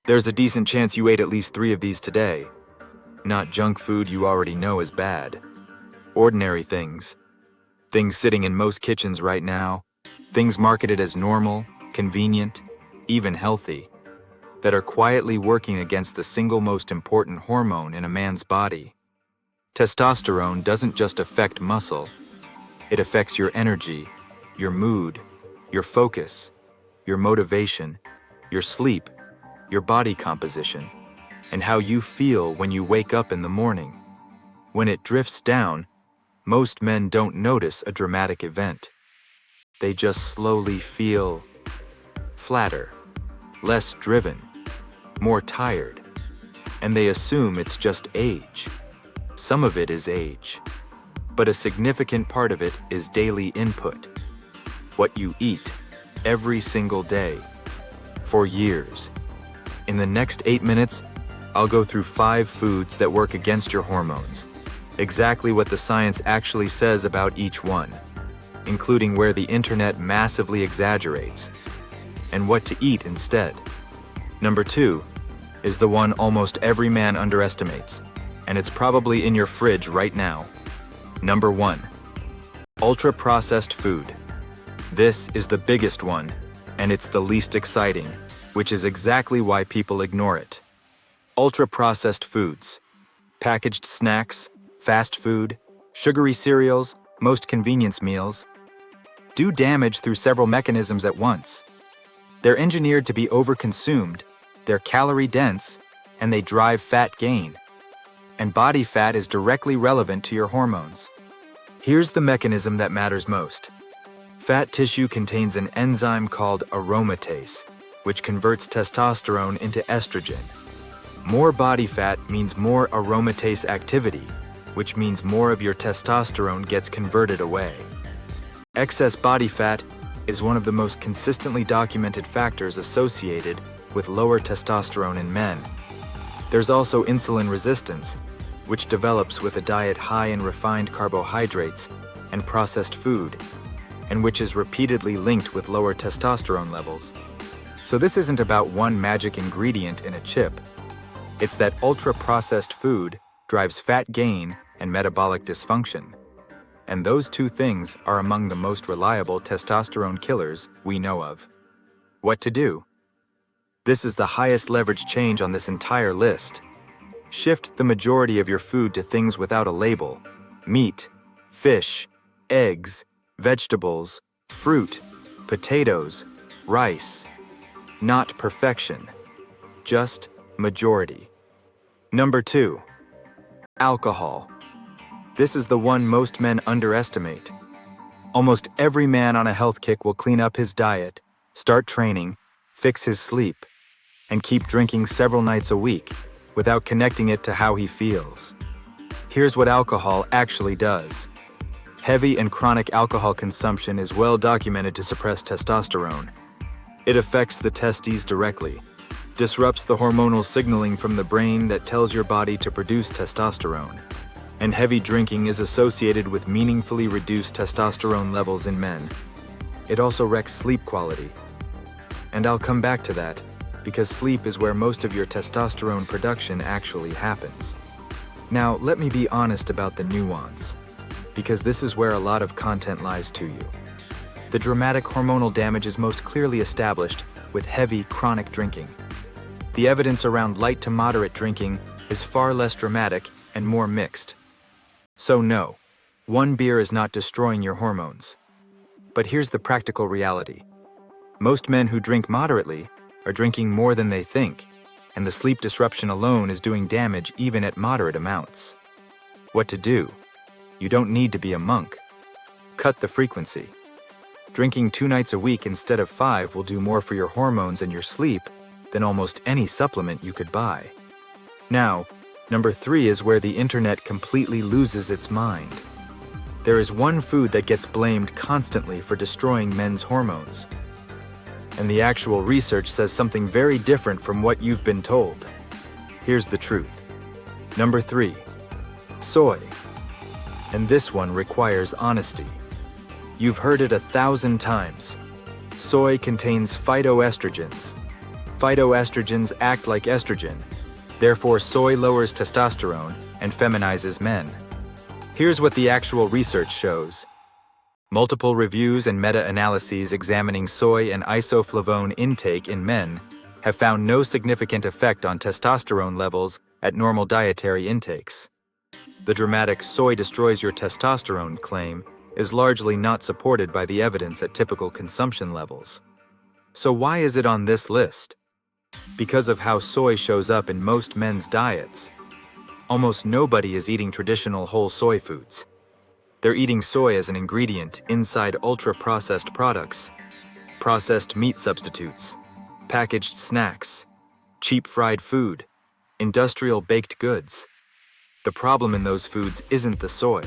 There's a decent chance you ate at least 3 of these today. Not junk food you already know is bad. Ordinary things. Things sitting in most kitchens right now. Things marketed as normal, convenient, even healthy, that are quietly working against the single most important hormone in a man's body. Testosterone doesn't just affect muscle. It affects your energy, your mood, your focus, your motivation, your sleep, your body composition, and how you feel when you wake up in the morning. When it drifts down, most men don't notice a dramatic event. They just slowly feel flatter, less driven, more tired, and they assume it's just age. Some of it is age, but a significant part of it is daily input. What you eat every single day, for years. In the next 8 minutes, I'll go through 5 foods that work against your hormones, exactly what the science actually says about each one, including where the internet massively exaggerates, and what to eat instead. Number 2 is the one almost every man underestimates, and it's probably in your fridge right now. Number 1, ultra-processed food. This is the biggest one, and it's the least exciting, which is exactly why people ignore it. Ultra-processed foods, packaged snacks, fast food, sugary cereals, most convenience meals, do damage through several mechanisms at once. They're engineered to be overconsumed, they're calorie-dense, and they drive fat gain. And body fat is directly relevant to your hormones. Here's the mechanism that matters most. Fat tissue contains an enzyme called aromatase, which converts testosterone into estrogen. More body fat means more aromatase activity, which means more of your testosterone gets converted away. Excess body fat is one of the most consistently documented factors associated with lower testosterone in men. There's also insulin resistance, which develops with a diet high in refined carbohydrates and processed food, and which is repeatedly linked with lower testosterone levels. So this isn't about one magic ingredient in a chip. It's that ultra-processed food drives fat gain and metabolic dysfunction. And those 2 things are among the most reliable testosterone killers we know of. What to do? This is the highest leverage change on this entire list. Shift the majority of your food to things without a label: meat, fish, eggs, vegetables, fruit, potatoes, rice. Not perfection, just majority. Number 2, alcohol. This is the one most men underestimate. Almost every man on a health kick will clean up his diet, start training, fix his sleep, and keep drinking several nights a week without connecting it to how he feels. Here's what alcohol actually does. Heavy and chronic alcohol consumption is well documented to suppress testosterone. It affects the testes directly, disrupts the hormonal signaling from the brain that tells your body to produce testosterone, and heavy drinking is associated with meaningfully reduced testosterone levels in men. It also wrecks sleep quality. And I'll come back to that, because sleep is where most of your testosterone production actually happens. Now, let me be honest about the nuance, because this is where a lot of content lies to you. The dramatic hormonal damage is most clearly established with heavy, chronic drinking. The evidence around light to moderate drinking is far less dramatic and more mixed. So no, one beer is not destroying your hormones. But here's the practical reality. Most men who drink moderately are drinking more than they think, and the sleep disruption alone is doing damage even at moderate amounts. What to do? You don't need to be a monk. Cut the frequency. Drinking 2 nights a week instead of 5 will do more for your hormones and your sleep than almost any supplement you could buy. Now, number 3 is where the internet completely loses its mind. There is one food that gets blamed constantly for destroying men's hormones. And the actual research says something very different from what you've been told. Here's the truth. Number 3, soy. And this one requires honesty. You've heard it 1,000 times. Soy contains phytoestrogens. Phytoestrogens act like estrogen. Therefore, soy lowers testosterone and feminizes men. Here's what the actual research shows. Multiple reviews and meta-analyses examining soy and isoflavone intake in men have found no significant effect on testosterone levels at normal dietary intakes. The dramatic "soy destroys your testosterone" claim is largely not supported by the evidence at typical consumption levels. So why is it on this list? Because of how soy shows up in most men's diets. Almost nobody is eating traditional whole soy foods. They're eating soy as an ingredient inside ultra-processed products, processed meat substitutes, packaged snacks, cheap fried food, industrial baked goods. The problem in those foods isn't the soy.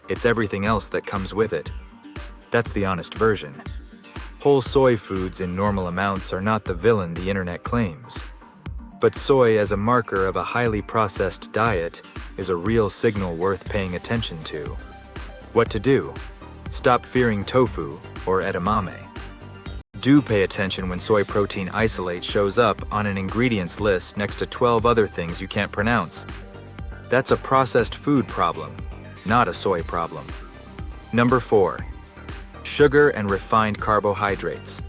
It's everything else that comes with it. That's the honest version. Whole soy foods in normal amounts are not the villain the internet claims. But soy as a marker of a highly processed diet is a real signal worth paying attention to. What to do? Stop fearing tofu or edamame. Do pay attention when soy protein isolate shows up on an ingredients list next to 12 other things you can't pronounce. That's a processed food problem, not a soy problem. Number 4. Sugar and refined carbohydrates.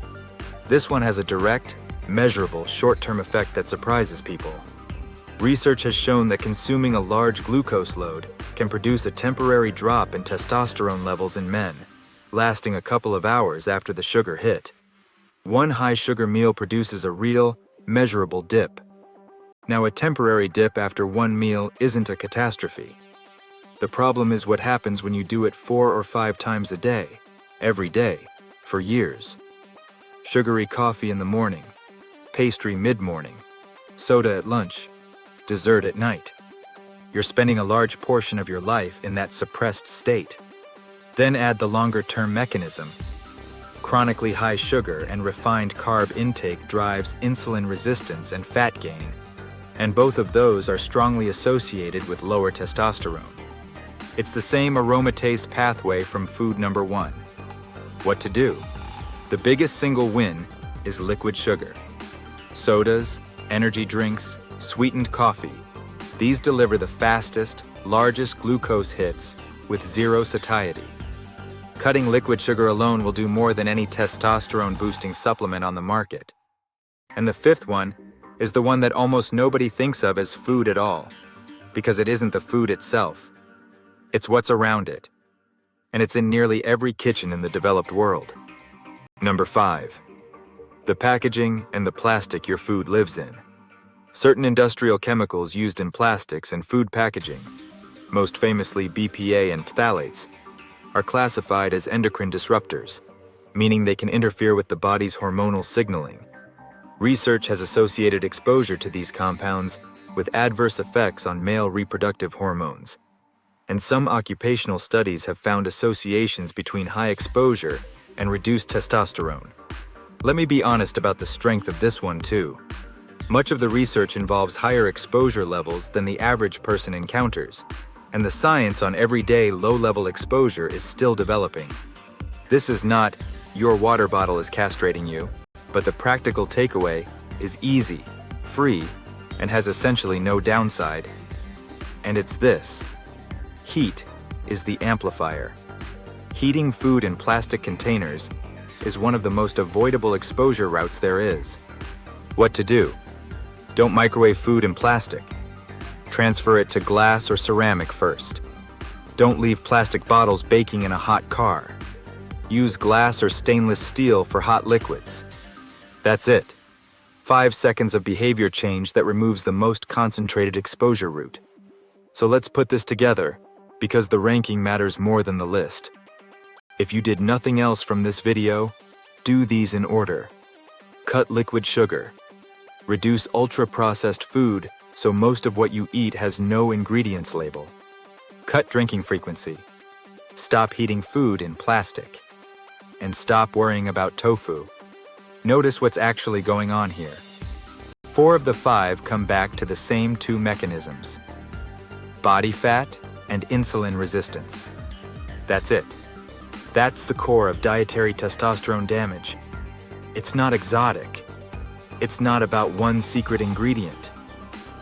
This one has a direct, measurable, short-term effect that surprises people. Research has shown that consuming a large glucose load can produce a temporary drop in testosterone levels in men, lasting a couple of hours after the sugar hit. One high-sugar meal produces a real, measurable dip. Now, a temporary dip after one meal isn't a catastrophe. The problem is what happens when you do it 4 or 5 times a day, every day, for years. Sugary coffee in the morning, pastry mid-morning, soda at lunch, dessert at night. You're spending a large portion of your life in that suppressed state. Then add the longer-term mechanism. Chronically high sugar and refined carb intake drives insulin resistance and fat gain, and both of those are strongly associated with lower testosterone. It's the same aromatase pathway from food number 1. What to do? The biggest single win is liquid sugar. Sodas, energy drinks, sweetened coffee. These deliver the fastest, largest glucose hits with zero satiety. Cutting liquid sugar alone will do more than any testosterone-boosting supplement on the market. And the 5th one is the one that almost nobody thinks of as food at all, because it isn't the food itself. It's what's around it. And it's in nearly every kitchen in the developed world. Number 5. The packaging and the plastic your food lives in. Certain industrial chemicals used in plastics and food packaging, most famously BPA and phthalates, are classified as endocrine disruptors, meaning they can interfere with the body's hormonal signaling. Research has associated exposure to these compounds with adverse effects on male reproductive hormones, and some occupational studies have found associations between high exposure and reduced testosterone. Let me be honest about the strength of this one too. Much of the research involves higher exposure levels than the average person encounters, and the science on everyday low-level exposure is still developing. This is not, your water bottle is castrating you, but the practical takeaway is easy, free, and has essentially no downside. And it's this. Heat is the amplifier. Heating food in plastic containers is one of the most avoidable exposure routes there is. What to do? Don't microwave food in plastic. Transfer it to glass or ceramic first. Don't leave plastic bottles baking in a hot car. Use glass or stainless steel for hot liquids. That's it. 5 seconds of behavior change that removes the most concentrated exposure route. So let's put this together, because the ranking matters more than the list. If you did nothing else from this video, do these in order. Cut liquid sugar. Reduce ultra-processed food so most of what you eat has no ingredients label. Cut drinking frequency. Stop heating food in plastic. And stop worrying about tofu. Notice what's actually going on here. 4 of the 5 come back to the same 2 mechanisms: body fat and insulin resistance. That's it. That's the core of dietary testosterone damage. It's not exotic. It's not about one secret ingredient.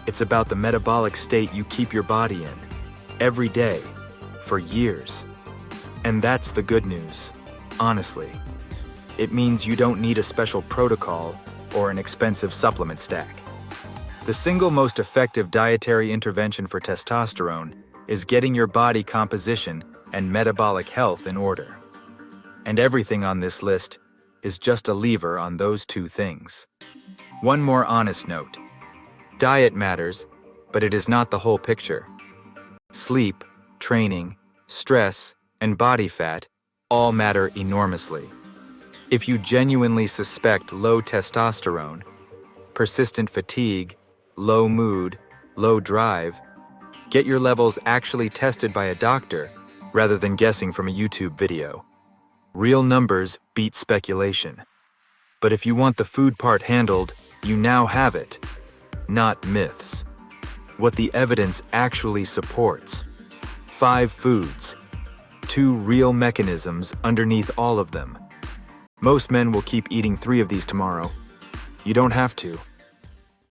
It's about the metabolic state you keep your body in, every day, for years. And that's the good news, honestly. It means you don't need a special protocol or an expensive supplement stack. The single most effective dietary intervention for testosterone is getting your body composition and metabolic health in order. And everything on this list is just a lever on those two things. One more honest note. Diet matters, but it is not the whole picture. Sleep, training, stress, and body fat all matter enormously. If you genuinely suspect low testosterone, persistent fatigue, low mood, low drive, get your levels actually tested by a doctor rather than guessing from a YouTube video. Real numbers beat speculation. But if you want the food part handled, you now have it. Not myths. What the evidence actually supports. 5 foods. 2 real mechanisms underneath all of them. Most men will keep eating 3 of these tomorrow. You don't have to.